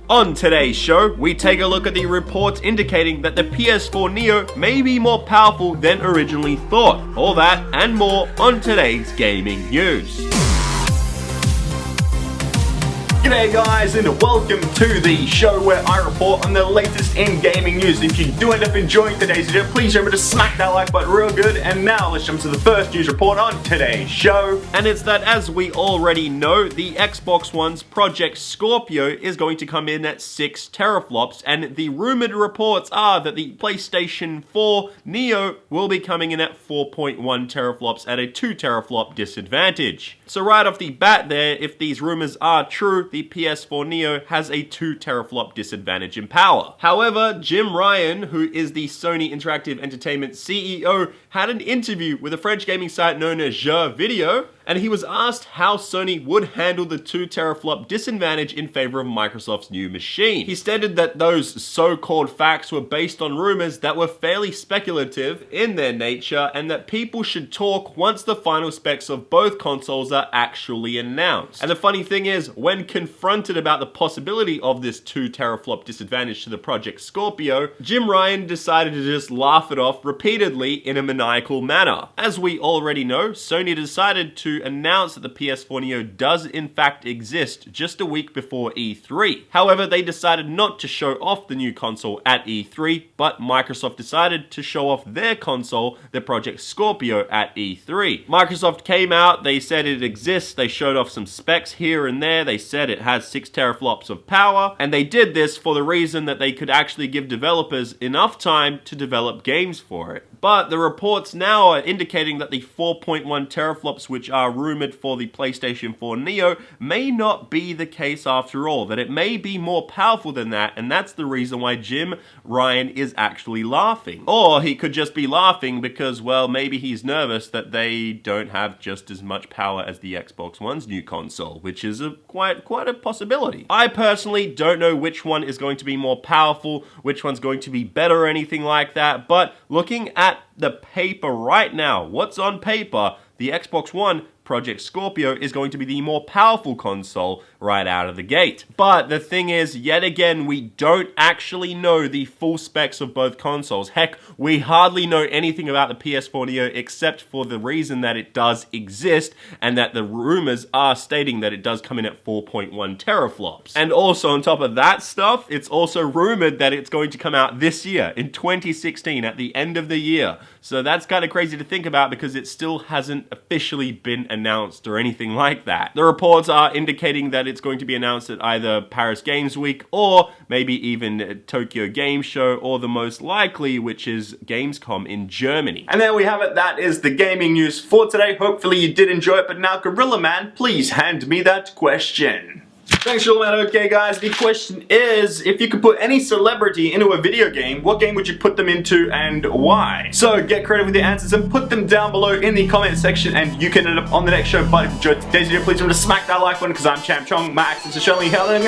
On today's show, we take a look at the reports indicating that the PS4 Neo may be more powerful than originally thought. All that and more on today's gaming news. G'day guys, and welcome to the show where I report on the latest in gaming news. If you do end up enjoying today's video, please remember to smack that like button real good. And now let's jump to the first news report on today's show. And it's that, as we already know, the Xbox One's Project Scorpio is going to come in at 6 teraflops, and the rumored reports are that the PlayStation 4 Neo will be coming in at 4.1 teraflops at a 2 teraflop disadvantage. So right off the bat there, if these rumors are true, the PS4 Neo has a 2 teraflop disadvantage in power. However, Jim Ryan, who is the Sony Interactive Entertainment CEO, had an interview with a French gaming site known as Jeux Video, and he was asked how Sony would handle the 2 teraflop disadvantage in favor of Microsoft's new machine. He stated that those so-called facts were based on rumors that were fairly speculative in their nature, and that people should talk once the final specs of both consoles are actually announced. And the funny thing is, when confronted about the possibility of this 2 teraflop disadvantage to the Project Scorpio, Jim Ryan decided to just laugh it off repeatedly in a maniacal manner. As we already know, Sony decided to announce that the PS4 Neo does in fact exist just a week before E3. However, they decided not to show off the new console at E3, but Microsoft decided to show off their console, the Project Scorpio, at E3. Microsoft came out, they said it exists, they showed off some specs here and there, they said it has 6 teraflops of power, and they did this for the reason that they could actually give developers enough time to develop games for it. But the reports now are indicating that the 4.1 teraflops which are rumored for the PlayStation 4 Neo may not be the case after all, that it may be more powerful than that, and that's the reason why Jim Ryan is actually laughing. Or he could just be laughing because, well, maybe he's nervous that they don't have just as much power as the Xbox One's new console, which is quite a possibility. I personally don't know which one is going to be more powerful, which one's going to be better or anything like that, but looking at the paper right now, what's on paper, the Xbox One Project Scorpio is going to be the more powerful console right out of the gate. But the thing is, yet again, we don't actually know the full specs of both consoles. Heck, we hardly know anything about the PS4 Neo except for the reason that it does exist and that the rumors are stating that it does come in at 4.1 teraflops. And also on top of that stuff, it's also rumored that it's going to come out this year, in 2016, at the end of the year. So that's kind of crazy to think about because it still hasn't officially been announced or anything like that. The reports are indicating that it's going to be announced at either Paris Games Week or maybe even Tokyo Game Show, or the most likely, which is Gamescom in Germany. And there we have it, that is the gaming news for today. Hopefully you did enjoy it, but now Gorilla Man, please hand me that question. Thanks, Gorilla Man. Okay guys, the question is, if you could put any celebrity into a video game, what game would you put them into and why? So get creative with your answers and put them down below in the comment section, and you can end up on the next show. But if you enjoyed today's video, please remember to smack that like button, because I'm ChampChong, my accents are showing hell and